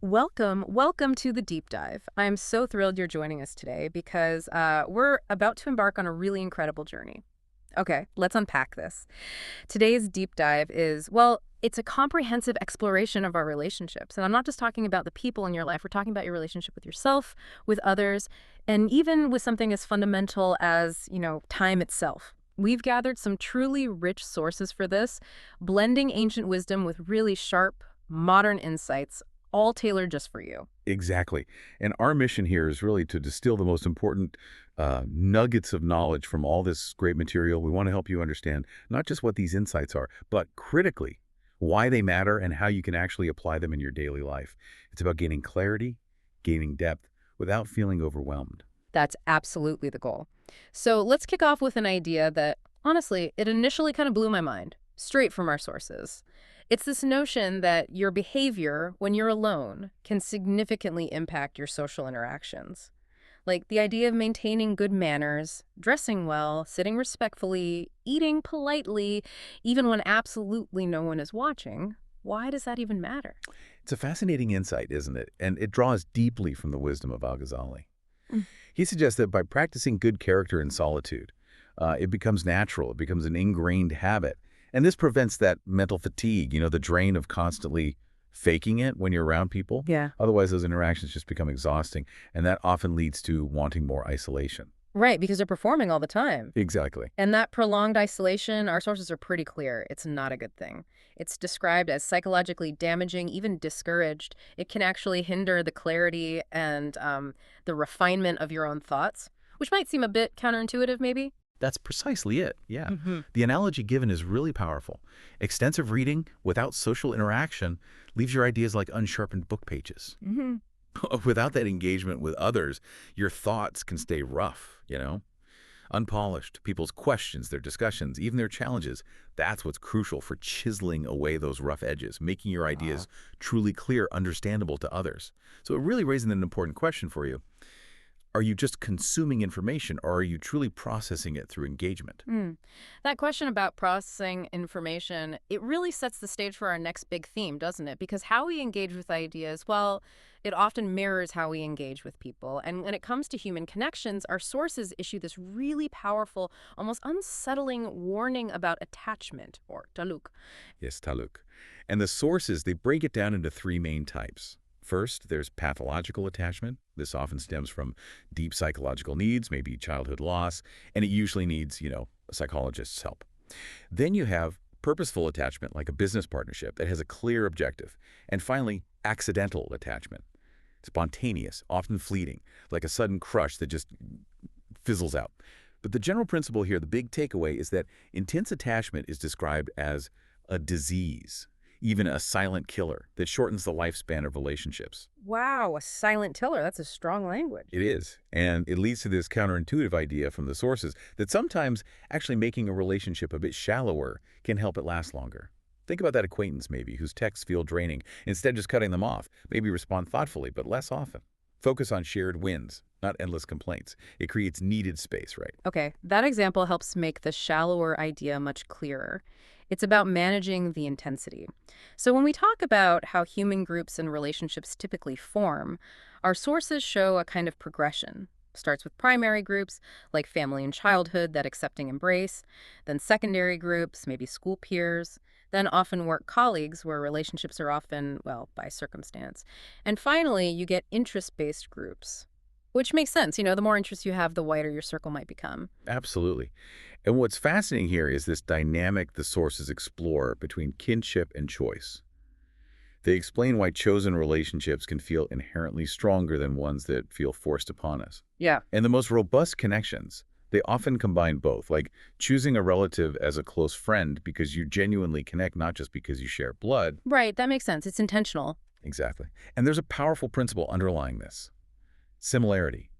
Welcome to the deep dive. I'm so thrilled you're joining us today because we're about to embark on a really incredible journey. Okay, let's unpack this. Today's deep dive is, well, it's a comprehensive exploration of our relationships. And I'm not just talking about the people in your life, we're talking about your relationship with yourself, with others, and even with something as fundamental as, time itself. We've gathered some truly rich sources for this, blending ancient wisdom with really sharp, modern insights, all tailored just for you. Exactly. And our mission here is really to distill the most important nuggets of knowledge from all this great material. We want to help you understand not just what these insights are, but critically, why they matter and how you can actually apply them in your daily life. It's about gaining clarity, gaining depth, without feeling overwhelmed. That's absolutely the goal. So let's kick off with an idea that, honestly, it initially kind of blew my mind, straight from our sources. It's this notion that your behavior when you're alone can significantly impact your social interactions. Like the idea of maintaining good manners, dressing well, sitting respectfully, eating politely, even when absolutely no one is watching. Why does that even matter? It's a fascinating insight, isn't it? And it draws deeply from the wisdom of Al-Ghazali. He suggests that by practicing good character in solitude, it becomes natural, it becomes an ingrained habit. And this prevents that mental fatigue, the drain of constantly faking it when you're around people. Yeah. Otherwise, those interactions just become exhausting, and that often leads to wanting more isolation. Right, because they're performing all the time. Exactly. And that prolonged isolation, our sources are pretty clear. It's not a good thing. It's described as psychologically damaging, even discouraged. It can actually hinder the clarity and the refinement of your own thoughts, which might seem a bit counterintuitive, maybe. That's precisely it, yeah. Hmm. The analogy given is really powerful. Extensive reading without social interaction leaves your ideas like unsharpened book pages. Hmm. Without that engagement with others, your thoughts can stay rough, unpolished. People's questions, their discussions, even their challenges, that's what's crucial for chiseling away those rough edges, making your ideas truly clear, understandable to others. So it really raises an important question for you. Are you just consuming information, or are you truly processing it through engagement? That question about processing information, it really sets the stage for our next big theme, doesn't it? Because how we engage with ideas, well, it often mirrors how we engage with people. And when it comes to human connections, our sources issue this really powerful, almost unsettling warning about attachment, or taluk. Yes, Taluk. And the sources, they break it down into three main types. First, there's pathological attachment. This often stems from deep psychological needs, maybe childhood loss, and it usually needs, a psychologist's help. Then you have purposeful attachment, like a business partnership that has a clear objective. And finally, accidental attachment. Spontaneous, often fleeting, like a sudden crush that just fizzles out. But the general principle here, the big takeaway, is that intense attachment is described as a disease, even a silent killer that shortens the lifespan of relationships. Wow, a silent killer. That's a strong language. It is. And it leads to this counterintuitive idea from the sources that sometimes actually making a relationship a bit shallower can help it last longer. Think about that acquaintance maybe whose texts feel draining. Instead of just cutting them off, maybe respond thoughtfully, but less often. Focus on shared wins, not endless complaints. It creates needed space, right? Okay, that example helps make the shallower idea much clearer. It's about managing the intensity. So when we talk about how human groups and relationships typically form, our sources show a kind of progression. Starts with primary groups, like family and childhood, that accepting embrace, then secondary groups, maybe school peers, then often work colleagues, where relationships are often, well, by circumstance. And finally, you get interest-based groups, which makes sense. The more interest you have, the wider your circle might become. Absolutely. And what's fascinating here is this dynamic the sources explore between kinship and choice. They explain why chosen relationships can feel inherently stronger than ones that feel forced upon us. Yeah. And the most robust connections, they often combine both, like choosing a relative as a close friend because you genuinely connect, not just because you share blood. Right, that makes sense. It's intentional. Exactly. And there's a powerful principle underlying this: similarity.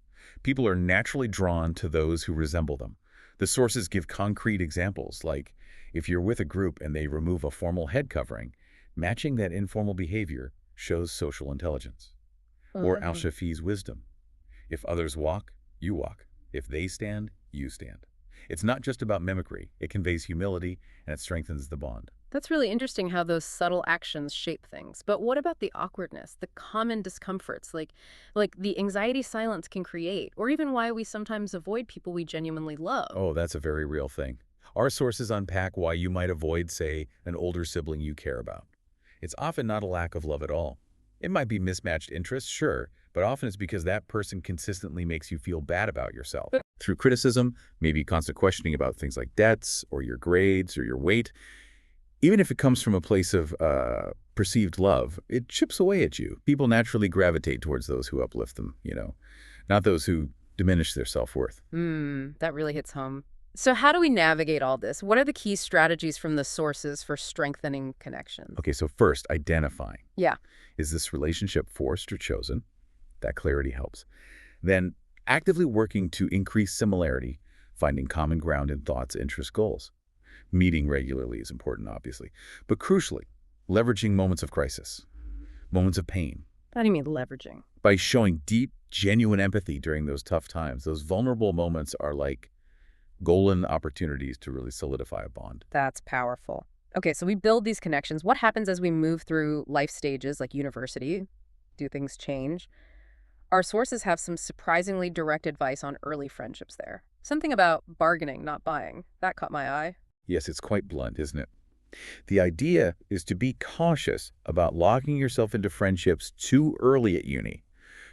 People are naturally drawn to those who resemble them. The sources give concrete examples, like if you're with a group and they remove a formal head covering, matching that informal behavior shows social intelligence. Or Uh, Al-Shafi's wisdom. If others walk, you walk. If they stand, you stand. It's not just about mimicry. It conveys humility and it strengthens the bond. That's really interesting how those subtle actions shape things. But what about the awkwardness, the common discomforts, like the anxiety silence can create, or even why we sometimes avoid people we genuinely love? Oh, that's a very real thing. Our sources unpack why you might avoid, say, an older sibling you care about. It's often not a lack of love at all. It might be mismatched interests, sure, but often it's because that person consistently makes you feel bad about yourself. Through criticism, maybe constant questioning about things like debts or your grades or your weight, even if it comes from a place of perceived love, it chips away at you. People naturally gravitate towards those who uplift them, not those who diminish their self-worth. That really hits home. So how do we navigate all this? What are the key strategies from the sources for strengthening connections? Okay, so first, identifying. Yeah. Is this relationship forced or chosen? That clarity helps. Then, actively working to increase similarity, finding common ground in thoughts, interests, goals. Meeting regularly is important, obviously. But crucially, leveraging moments of crisis, moments of pain, How do you mean leveraging? by showing deep, genuine empathy during those tough times. Those vulnerable moments are like golden opportunities to really solidify a bond. That's powerful. Okay, so we build these connections. What happens as we move through life stages like university? Do things change? Our sources have some surprisingly direct advice on early friendships there. Something about bargaining, not buying. That caught my eye. Yes, it's quite blunt, isn't it? The idea is to be cautious about locking yourself into friendships too early at uni,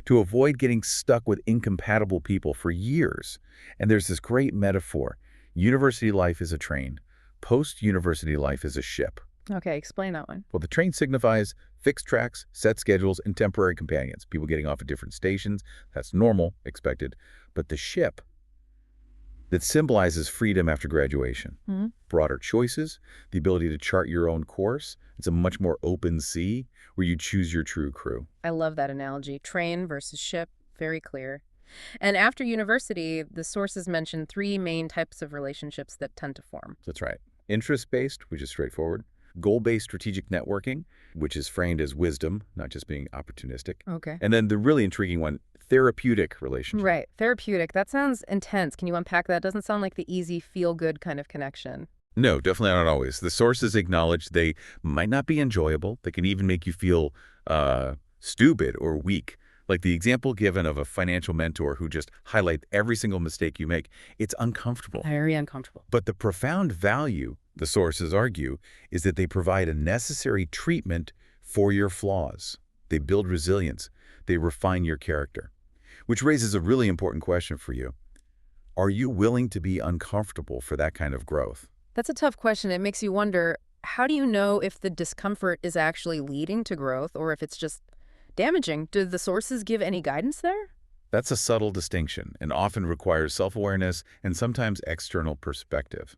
to avoid getting stuck with incompatible people for years. And there's this great metaphor. University life is a train. Post-university life is a ship. Okay, explain that one. Well, the train signifies fixed tracks, set schedules, and temporary companions. People getting off at different stations. That's normal, expected. But the ship that symbolizes freedom after graduation, Hmm. broader choices, the ability to chart your own course. It's a much more open sea where you choose your true crew. I love that analogy. Train versus ship, very clear. And after university, the sources mention three main types of relationships that tend to form. That's right. Interest-based, which is straightforward. Goal-based strategic networking, which is framed as wisdom, not just being opportunistic. Okay. And then the really intriguing one, therapeutic relationship. Right. Therapeutic. That sounds intense. Can you unpack that? Doesn't sound like the easy, feel-good kind of connection. No, definitely not always. The sources acknowledge they might not be enjoyable. They can even make you feel stupid or weak. Like the example given of a financial mentor who just highlights every single mistake you make. It's uncomfortable. Very uncomfortable. But the profound value, the sources argue, is that they provide a necessary treatment for your flaws. They build resilience. They refine your character. Which raises a really important question for you. Are you willing to be uncomfortable for that kind of growth? That's a tough question. It makes you wonder, how do you know if the discomfort is actually leading to growth or if it's just damaging? Do the sources give any guidance there? That's a subtle distinction and often requires self-awareness and sometimes external perspective.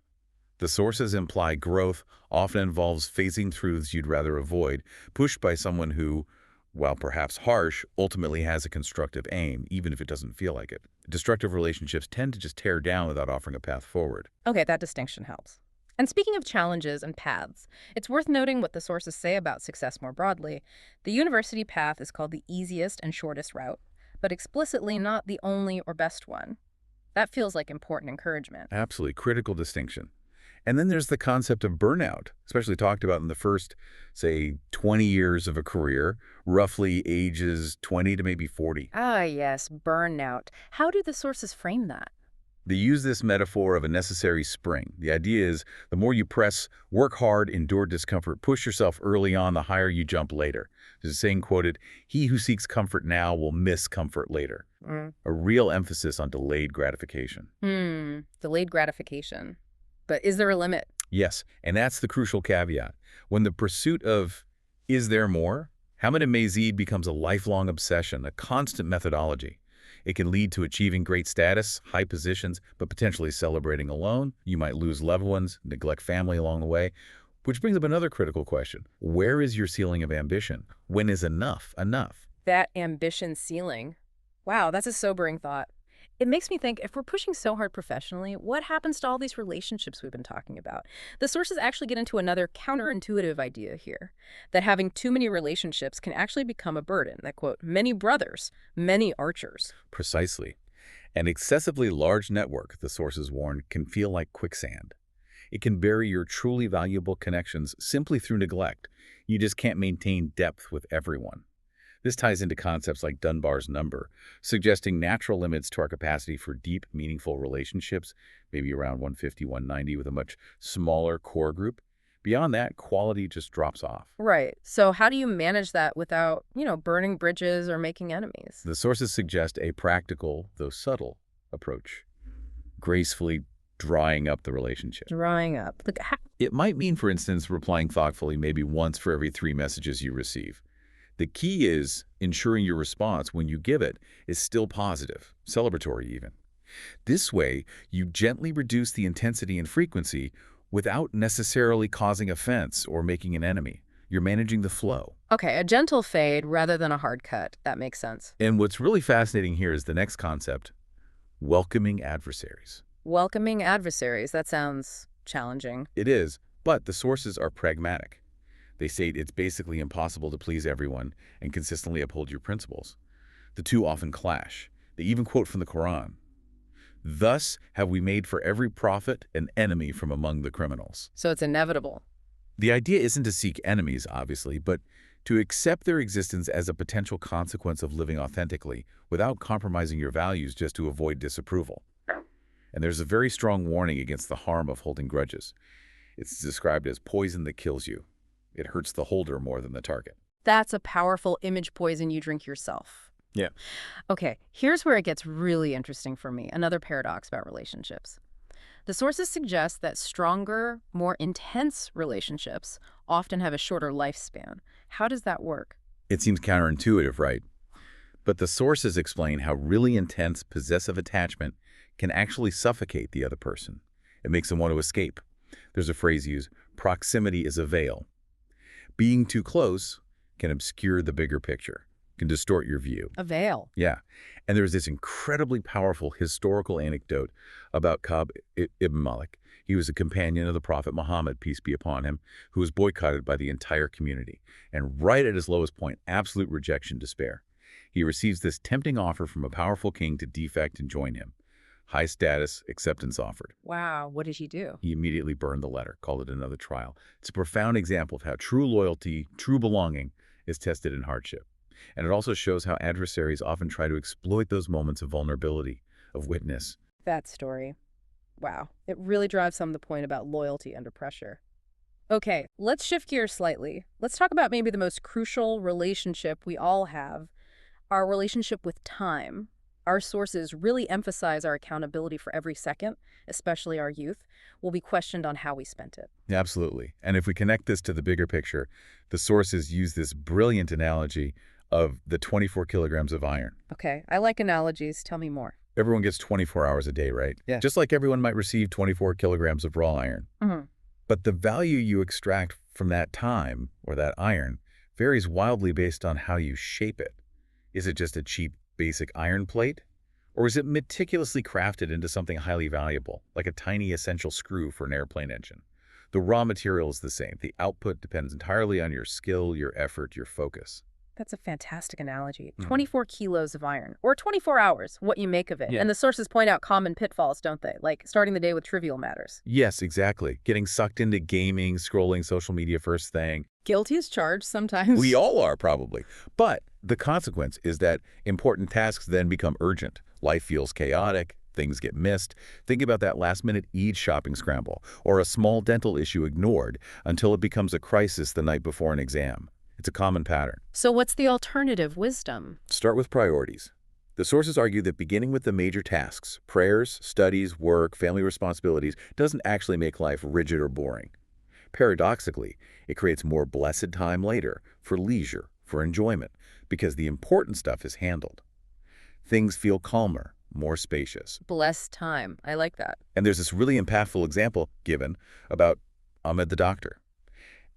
The sources imply growth often involves facing truths you'd rather avoid, pushed by someone who, while perhaps harsh, ultimately has a constructive aim, even if it doesn't feel like it. Destructive relationships tend to just tear down without offering a path forward. Okay, that distinction helps. And speaking of challenges and paths, it's worth noting what the sources say about success more broadly. The university path is called the easiest and shortest route, but explicitly not the only or best one. That feels like important encouragement. Absolutely critical distinction. And then there's the concept of burnout, especially talked about in the first, say, 20 years of a career, roughly ages 20 to maybe 40. Ah, yes, burnout. How do the sources frame that? They use this metaphor of a necessary spring. The idea is the more you press, work hard, endure discomfort, push yourself early on, the higher you jump later. There's a saying quoted, "He who seeks comfort now will miss comfort later." Mm. A real emphasis on delayed gratification. Delayed gratification. But is there a limit? Yes, and that's the crucial caveat. When the pursuit of is there more? Hamid and Mazid becomes a lifelong obsession, a constant methodology. It can lead to achieving great status, high positions, but potentially celebrating alone. You might lose loved ones, neglect family along the way. Which brings up another critical question. Where is your ceiling of ambition? When is enough enough? That ambition ceiling. Wow, that's a sobering thought. It makes me think if we're pushing so hard professionally, what happens to all these relationships we've been talking about? The sources actually get into another counterintuitive idea here, that having too many relationships can actually become a burden, that quote, many brothers, many archers. Precisely. An excessively large network, the sources warn, can feel like quicksand. It can bury your truly valuable connections simply through neglect. You just can't maintain depth with everyone. This ties into concepts like Dunbar's number, suggesting natural limits to our capacity for deep, meaningful relationships, maybe around 150, 190 with a much smaller core group. Beyond that, quality just drops off. Right. So how do you manage that without, burning bridges or making enemies? The sources suggest a practical, though subtle, approach, gracefully drying up the relationship. Drying up. It might mean, for instance, replying thoughtfully maybe once for every 3 messages you receive. The key is ensuring your response when you give it is still positive, celebratory even. This way, you gently reduce the intensity and frequency without necessarily causing offense or making an enemy. You're managing the flow. Okay, a gentle fade rather than a hard cut. That makes sense. And what's really fascinating here is the next concept, welcoming adversaries. Welcoming adversaries. That sounds challenging. It is, but the sources are pragmatic. They state it's basically impossible to please everyone and consistently uphold your principles. The two often clash. They even quote from the Quran. Thus have we made for every prophet an enemy from among the criminals. So it's inevitable. The idea isn't to seek enemies, obviously, but to accept their existence as a potential consequence of living authentically without compromising your values just to avoid disapproval. And there's a very strong warning against the harm of holding grudges. It's described as poison that kills you. It hurts the holder more than the target. That's a powerful image poison you drink yourself. Yeah. Okay, here's where it gets really interesting for me, another paradox about relationships. The sources suggest that stronger, more intense relationships often have a shorter lifespan. How does that work? It seems counterintuitive, right? But the sources explain how really intense possessive attachment can actually suffocate the other person. It makes them want to escape. There's a phrase used, proximity is a veil. Being too close can obscure the bigger picture, can distort your view. A veil. Yeah. And there's this incredibly powerful historical anecdote about Ka'b ibn Malik. He was a companion of the Prophet Muhammad, peace be upon him, who was boycotted by the entire community. And right at his lowest point, absolute rejection, despair. He receives this tempting offer from a powerful king to defect and join him. High status, acceptance offered. Wow, what did he do? He immediately burned the letter, called it another trial. It's a profound example of how true loyalty, true belonging, is tested in hardship. And it also shows how adversaries often try to exploit those moments of vulnerability, of witness. That story. Wow, it really drives home the point about loyalty under pressure. Okay, let's shift gears slightly. Let's talk about maybe the most crucial relationship we all have, our relationship with time. Our sources really emphasize our accountability for every second, especially our youth, will be questioned on how we spent it. Absolutely. And if we connect this to the bigger picture, the sources use this brilliant analogy of the 24 kilograms of iron. Okay, I like analogies. Tell me more. Everyone gets 24 hours a day, right? Yeah. Just like everyone might receive 24 kilograms of raw iron. Mm-hmm. But the value you extract from that time, or that iron, varies wildly based on how you shape it. Is it just a cheap, basic iron plate? Or is it meticulously crafted into something highly valuable, like a tiny essential screw for an airplane engine? The raw material is the same. The output depends entirely on your skill, your effort, your focus. That's a fantastic analogy. 24 kilos of iron, or 24 hours, what you make of it. Yeah. And the sources point out common pitfalls, don't they? Like starting the day with trivial matters. Yes, exactly. Getting sucked into gaming, scrolling social media first thing. Guilty as charged sometimes. We all are, probably. But the consequence is that important tasks then become urgent. Life feels chaotic. Things get missed. Think about that last-minute Eid shopping scramble, or a small dental issue ignored until it becomes a crisis the night before an exam. It's a common pattern. So what's the alternative wisdom? Start with priorities. The sources argue that beginning with the major tasks, prayers, studies, work, family responsibilities, doesn't actually make life rigid or boring. Paradoxically, it creates more blessed time later for leisure, for enjoyment, because the important stuff is handled. Things feel calmer, more spacious. Blessed time. I like that. And there's this really impactful example given about Ahmed the doctor.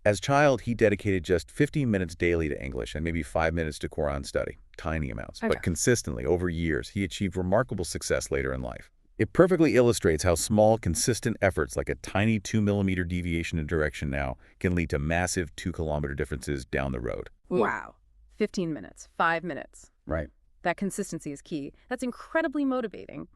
As a child, he dedicated just 15 minutes daily to English and maybe 5 minutes to Quran study, tiny amounts. Okay. But consistently, over years, he achieved remarkable success later in life. It perfectly illustrates how small, consistent efforts like a tiny 2-millimeter deviation in direction now can lead to massive 2-kilometer differences down the road. Wow. 15 minutes, 5 minutes. Right. That consistency is key. That's incredibly motivating.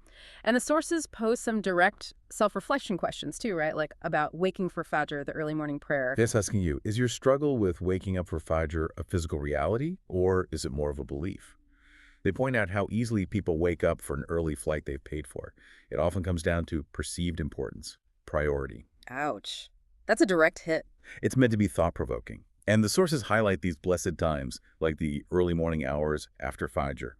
And the sources pose some direct self-reflection questions too, right? Like about waking for Fajr, the early morning prayer. That's asking you, is your struggle with waking up for Fajr a physical reality, or is it more of a belief? They point out how easily people wake up for an early flight they've paid for. It often comes down to perceived importance, priority. Ouch. That's a direct hit. It's meant to be thought-provoking. And the sources highlight these blessed times, like the early morning hours after Fajr.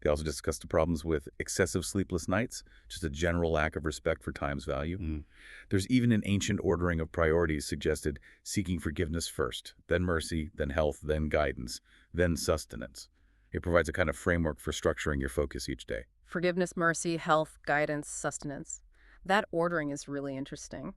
They also discuss the problems with excessive sleepless nights, just a general lack of respect for time's value. There's even an ancient ordering of priorities suggested seeking forgiveness first, then mercy, then health, then guidance, then sustenance. It provides a kind of framework for structuring your focus each day. Forgiveness, mercy, health, guidance, sustenance. That ordering is really interesting.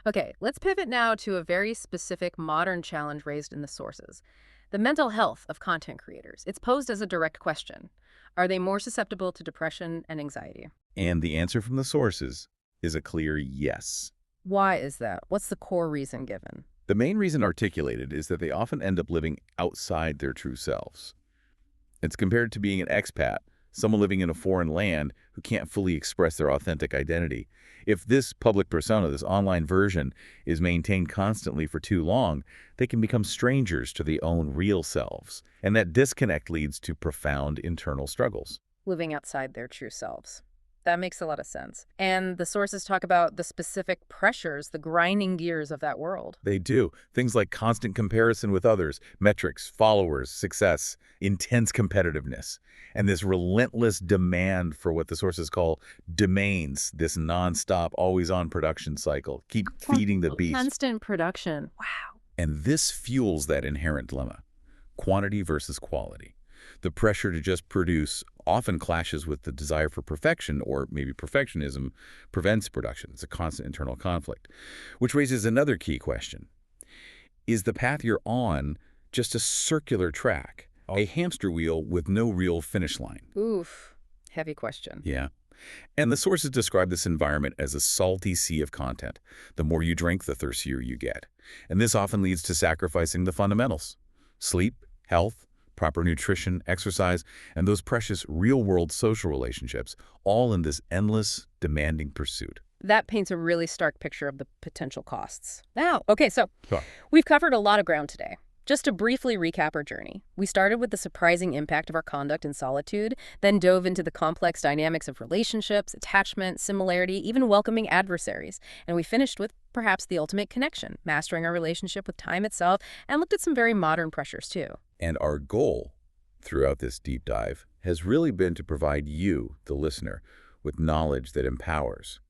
Okay, let's pivot now to a very specific modern challenge raised in the sources. The mental health of content creators. It's posed as a direct question. Are they more susceptible to depression and anxiety? And the answer from the sources is a clear yes. Why is that? What's the core reason given? The main reason articulated is that they often end up living outside their true selves. It's compared to being an expat, someone living in a foreign land who can't fully express their authentic identity. If this public persona, this online version, is maintained constantly for too long, they can become strangers to their own real selves. And that disconnect leads to profound internal struggles. Living outside their true selves. That makes a lot of sense. And the sources talk about the specific pressures, the grinding gears of that world. They do. Things like constant comparison with others, metrics, followers, success, intense competitiveness, and this relentless demand for what the sources call domains, this nonstop, always-on production cycle. Keep feeding the beast. Constant production. Wow. And this fuels that inherent dilemma, quantity versus quality. The pressure to just produce often clashes with the desire for perfection, or maybe perfectionism prevents production. It's a constant internal conflict, which raises another key question. Is the path you're on just a circular track, a hamster wheel with no real finish line? Oof. Heavy question. Yeah. And the sources describe this environment as a salty sea of content. The more you drink, the thirstier you get. And this often leads to sacrificing the fundamentals: sleep, health, proper nutrition, exercise, and those precious real-world social relationships, all in this endless, demanding pursuit. That paints a really stark picture of the potential costs. Now, okay, so Sure. we've covered a lot of ground today. Just to briefly recap our journey, we started with the surprising impact of our conduct in solitude, then dove into the complex dynamics of relationships, attachment, similarity, even welcoming adversaries. And we finished with perhaps the ultimate connection, mastering our relationship with time itself, and looked at some very modern pressures too. And our goal throughout this deep dive has really been to provide you, the listener, with knowledge that empowers,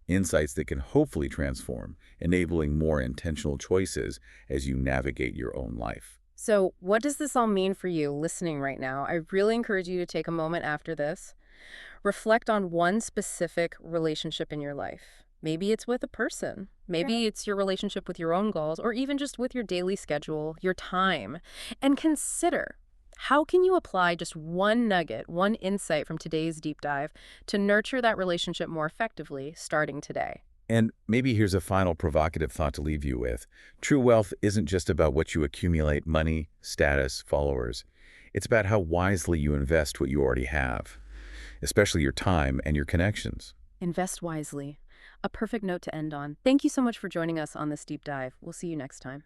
insights that can hopefully transform, enabling more intentional choices as you navigate your own life. So what does this all mean for you listening right now? I really encourage you to take a moment after this. Reflect on one specific relationship in your life. Maybe it's with a person. Maybe it's your relationship with your own goals, or even just with your daily schedule, your time. And consider, how can you apply just one nugget, one insight from today's deep dive to nurture that relationship more effectively starting today? And maybe here's a final provocative thought to leave you with. True wealth isn't just about what you accumulate: money, status, followers. It's about how wisely you invest what you already have, especially your time and your connections. Invest wisely. A perfect note to end on. Thank you so much for joining us on this deep dive. We'll see you next time.